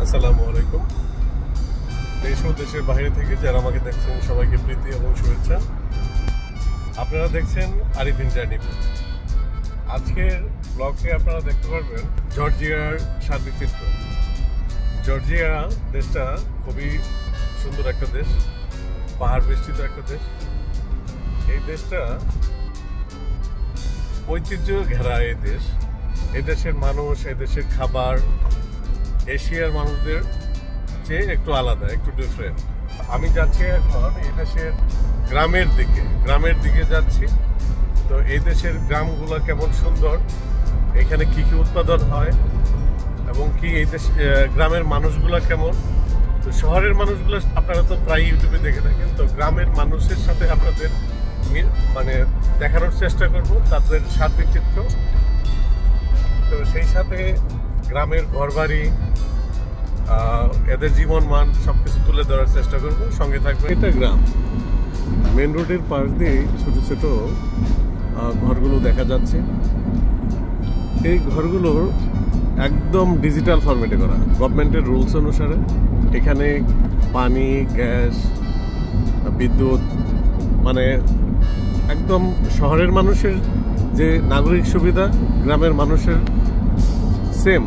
আসসালামু আলাইকুম। দেশ ও দেশের বাইরে থেকে যারা আমাকে দেখছেন সবাইকে প্রীতি এবং শুভেচ্ছা। আপনারা দেখছেন আরিফিন জার্নি। আজকের ব্লগে আপনারা দেখতে পারবেন জর্জিয়ার সার্বিক চিত্র। জর্জিয়া দেশটা খুবই সুন্দর একটা দেশ, পাহাড় বেষ্টিত একটা দেশ। এই দেশটা ঐতিহ্য ঘেরা এই দেশ। এই দেশের মানুষ, এই দেশের খাবার এশিয়ার মানুষদের চেয়ে একটু আলাদা, একটু ডিফারেন্ট। আমি যাচ্ছি এখন এই দেশের গ্রামের দিকে যাচ্ছি। তো এই দেশের গ্রামগুলো কেমন সুন্দর, এখানে কি কি উৎপাদন হয় এবং কি এই দেশ গ্রামের মানুষগুলো কেমন। তো শহরের মানুষগুলো আপনারা তো প্রায় ইউটিউবে দেখে থাকেন। তো গ্রামের মানুষের সাথে আপনাদের মানে দেখানোর চেষ্টা করব তাদের সার্বিক চিত্র। তো সেই সাথে গ্রামের ঘরবাড়ি, এদের জীবন মান সবকিছু তুলে ধরার চেষ্টা করব। সঙ্গে থাকবে। এটা গ্রাম, মেন রোডের পাশ দিয়ে ছোট ছোট ঘরগুলো দেখা যাচ্ছে। এই ঘরগুলোর একদম ডিজিটাল ফরম্যাটে করা, গভর্নমেন্টের রুলস অনুসারে। এখানে পানি, গ্যাস, বিদ্যুৎ মানে একদম শহরের মানুষের যে নাগরিক সুবিধা গ্রামের মানুষের সেম।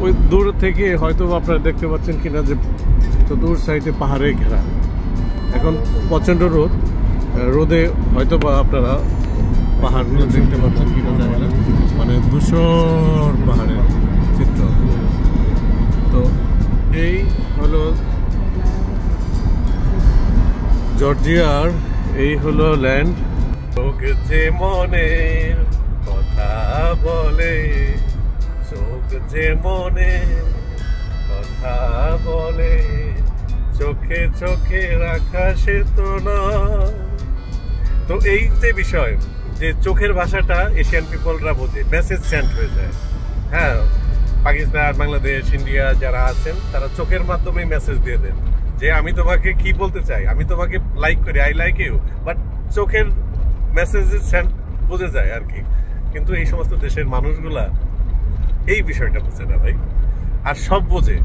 ওই দূর থেকে হয়তো আপনারা দেখতে পাচ্ছেন কিনা যে চতুর সাইডে পাহাড়ে ঘেরা। এখন প্রচণ্ড রোদে হয়তো বা আপনারা পাহাড়গুলো দেখতে পাচ্ছেন কিনা জানি না, মানে ধূসর পাহাড়ের চিত্র। তো এই হলো জর্জিয়ার, এই হলো ল্যান্ড। চোখ যে মনের কথা বলে, চোখ যে মনে কথা বলে, চোখে চোখে রাখা সে তো না। তো এই যে বিষয় যে চোখের ভাষাটা এশিয়ান পিপলরা বোঝে, মেসেজ সেন্ড হয়ে যায়। হ্যাঁ, পাকিস্তান, বাংলাদেশ, ইন্ডিয়া যারা আছেন তারা চোখের মাধ্যমে মেসেজ দিয়ে দেন যে আমি তোমাকে কি বলতে চাই, আমি তোমাকে লাইক করি, আই লাইক ইউ, বাট চোখের মেসেজ সেন্ড বোঝা যায় আর কি। কিন্তু এই সমস্ত দেশের মানুষগুলা এই বিষয়টা বোঝে না ভাই। আর সব বোঝে,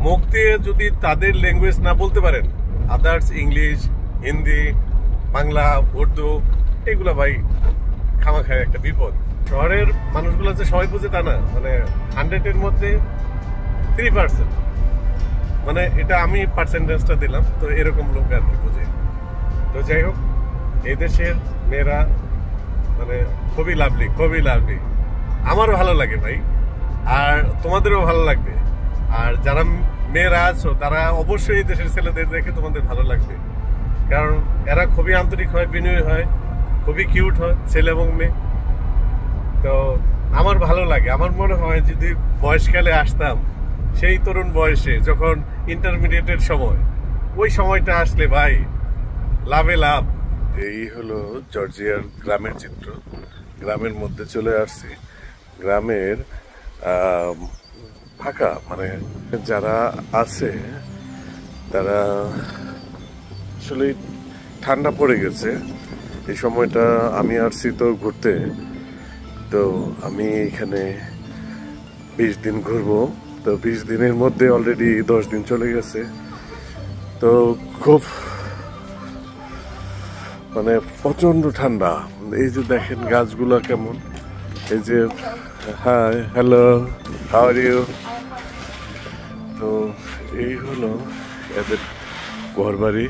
মুখ দিয়ে যদি তাদের ল্যাঙ্গুয়েজ না বলতে পারেন, আদার্স ইংলিশ, হিন্দি, বাংলা, উর্দু, এগুলা ভাই খামাখায় একটা বিপদ। শহরের মানুষগুলো যে সবাই বোঝে তা না, মানে 100-এর মধ্যে 3%, মানে এটা আমি পার্সেন্টেজটা দিলাম। তো এরকম লোক আর কি বোঝে। তো যাই হোক, এই দেশের মেয়েরা মানে খুবই লাভলি, খুবই লাভলি। আমারও ভালো লাগে ভাই, আর তোমাদেরও ভালো লাগবে। আর যারা মেয়েরা আছো তারা অবশ্যই দেশের ছেলেদের দেখে তোমাদের ভালো লাগবে, কারণ এরা খুবই আন্তরিক হয়, বিনয়ী হয়, খুবই কিউট হয়, ছেলে এবং মেয়ে। তো আমার ভালো লাগে। আমার মনে হয় যদি বয়সকালে আসতাম, সেই তরুণ বয়সে যখন ইন্টারমিডিয়েটের সময়, ওই সময়টা আসলে ভাই লাভে লাভ। এই হলো জর্জিয়ার গ্রামের চিত্র। গ্রামের মধ্যে চলে আসছি। গ্রামের ফাঁকা, মানে যারা আছে তারা আসলে ঠান্ডা পড়ে গেছে এই সময়টা। আমি আসছি তো ঘুরতে, তো আমি এখানে 20 দিন ঘুরবো। তো 20 দিনের মধ্যে অলরেডি 10 দিন চলে গেছে। তো খুব মানে প্রচন্ড ঠান্ডা। এই যে দেখেন গাছগুলা কেমন, এই যে hi, hello, how are you. তো এই হলো এদের ঘরবাড়ি।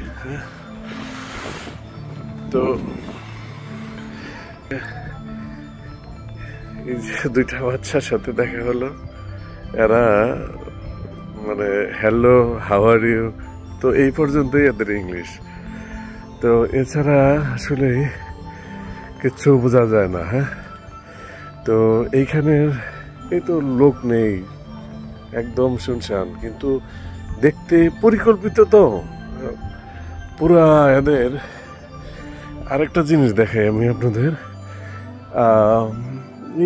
তো এই যে দুইটা বাচ্চার সাথে দেখা হলো, এরা মানে হ্যালো, হাউ আর ইউ, তো এই পর্যন্তই এদের ইংলিশ। তো এছাড়া আসলে কিছু বোঝা যায় না। হ্যাঁ, তো এইখানের এই তো লোক নেই, একদম শুনশান, কিন্তু দেখতে পরিকল্পিত। তো পুরা এদের আরেকটা জিনিস দেখাই আমি আপনাদের।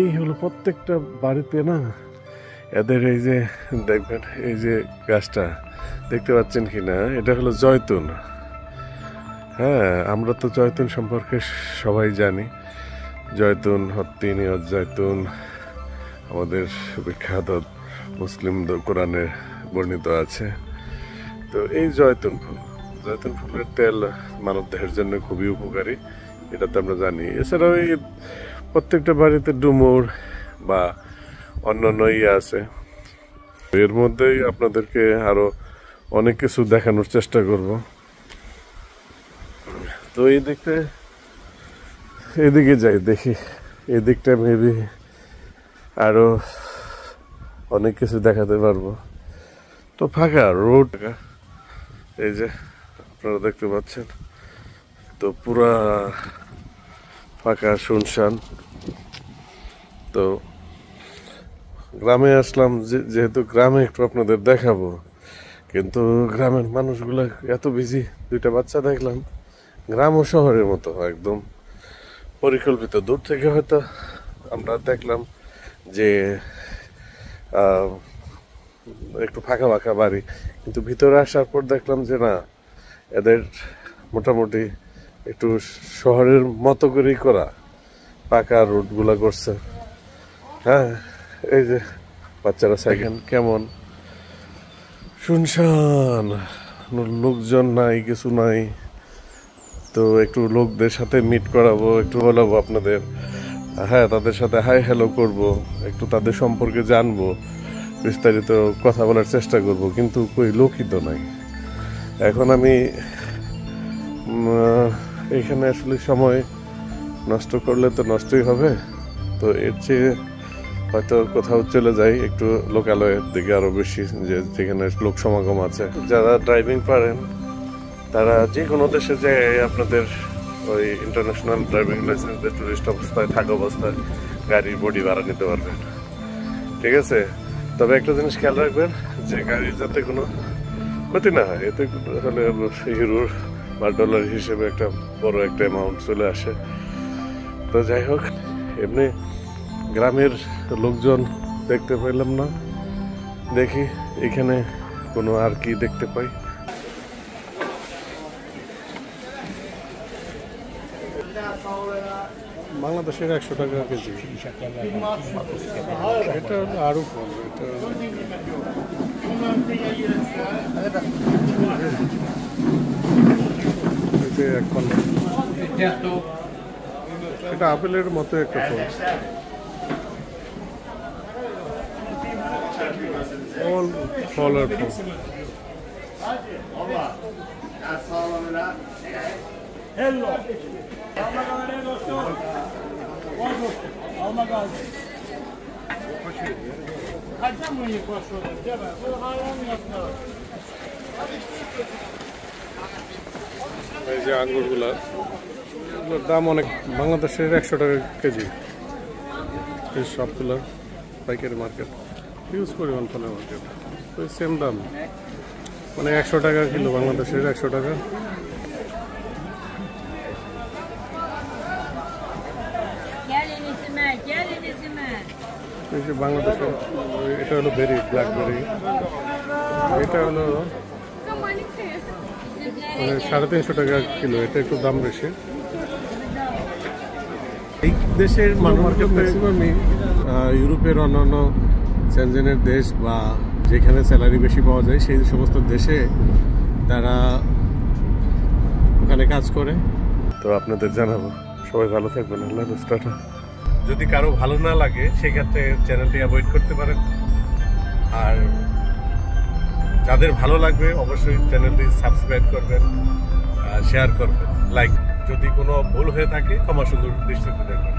এই হলো প্রত্যেকটা বাড়িতে না এদের এই যে দেখবেন, এই যে গাছটা দেখতে পাচ্ছেন কিনা, এটা হলো জয়তুন। হ্যাঁ, আমরা তো জয়তুন সম্পর্কে সবাই জানি। জয়তুন, হত্তিনিয়ত জয়তুন, আমাদের বিখ্যাত মুসলিম কোরআনে বর্ণিত আছে। তো এই জয়তুন ফুলের তেল মানব দেহের জন্য খুবই উপকারী, এটা তো আমরা জানি। এছাড়াও এই প্রত্যেকটা বাড়িতে ডুমুর বা অন্যান্য আছে। এর মধ্যেই আপনাদেরকে আরো অনেক কিছু দেখানোর চেষ্টা করব। তো এদিকে যাই, দেখি এদিকটা মেবি আরো অনেক কিছু দেখাতে পারবো। তো ফাঁকা রোড, এই যে আপনারা দেখতে পাচ্ছেন, তো পুরা ফাঁকা শুনশান। তো গ্রামে আসলাম, যেহেতু গ্রামে একটু আপনাদের দেখাবো, কিন্তু গ্রামের মানুষগুলো এত বিজি। দুইটা বাচ্চা দেখলাম, গ্রাম ও শহরের মতো একদম পরিকল্পিত। দূর থেকে হয়তো আমরা দেখলাম যে একটু ফাঁকা ফাঁকা বাড়ি, কিন্তু ভিতরে আসার পর দেখলাম যে না, এদের মোটামুটি একটু শহরের মতো করেই করা, পাকা রোডগুলা করছে। হ্যাঁ, এই যে বাচ্চারা সাইকেল, কেমন শুনশান, লোকজন নাই, কিছু নাই। তো একটু লোকদের সাথে মিট করাবো, একটু বলাবো আপনাদের, হ্যাঁ তাদের সাথে হাই হ্যালো করব, একটু তাদের সম্পর্কে জানবো, বিস্তারিত কথা বলার চেষ্টা করব, কিন্তু কই লোকই তো নাই। এখন আমি এখানে আসলে সময় নষ্ট করলে তো নষ্টই হবে। তো এর চেয়ে হয়তো কোথাও চলে যাই একটু লোকালয়ের দিকে, আরো বেশি, যেখানে লোক সমাগম আছে। যারা ড্রাইভিং পারেন তারা যে কোনো দেশে যে আপনাদের ওই ইন্টারন্যাশনাল ড্রাইভিং লাইসেন্স, টুরিস্ট অবস্থায় থাকা অবস্থায় গাড়ির বডি ভাড়া নিতে পারবেন, ঠিক আছে। তবে একটা জিনিস খেয়াল রাখবেন যে গাড়ির যাতে কোনো ক্ষতি না হয়। এতে হলে ইউরোর বা ডলার হিসেবে একটা বড় একটা অ্যামাউন্ট চলে আসে। তো যাই হোক, এমনি গ্রামের লোকজন দেখতে পাইলাম না, দেখি এখানে কোনো আর কি দেখতে পাই। বাংলাদেশের 100 টাকা কেজি, এটা আরো কম। এটা আপেলের মতো একটা ফল, ফলের ফল। এই যে আঙ্গুরগুলার দাম অনেক, বাংলাদেশের 100 টাকা কেজি। এই সবগুলার পাইকারি মার্কেট, ইউজ পরিমাণ ফলের মার্কেট, তো সেম দাম, মানে 100 টাকা কিলো, বাংলাদেশের 100 টাকা। এই যে বাংলাদেশের, এটা হলো বেরি, ব্ল্যাকবেরি, এটা হলো মানে 350 টাকা কিলো, এটা একটু দাম বেশি। এই দেশের মার্কেট ম্যাক্সিমামই ইউরোপের অন্যান্য সেনজেনের দেশ বা যেখানে স্যালারি বেশি পাওয়া যায় সেই সমস্ত দেশে তারা ওখানে কাজ করে। তো আপনাদের জানাবো, সবাই ভালো থাকবেন, আল্লাহ হাফেজ। যদি কারো ভালো না লাগে সেক্ষেত্রে চ্যানেলটি অ্যাভয়েড করতে পারেন, আর যাদের ভালো লাগবে অবশ্যই চ্যানেলটি সাবস্ক্রাইব করবেন, শেয়ার করবেন, লাইক। যদি কোনো ভুল হয়ে থাকে ক্ষমা সুন্দর দৃষ্টিতে দেখবেন।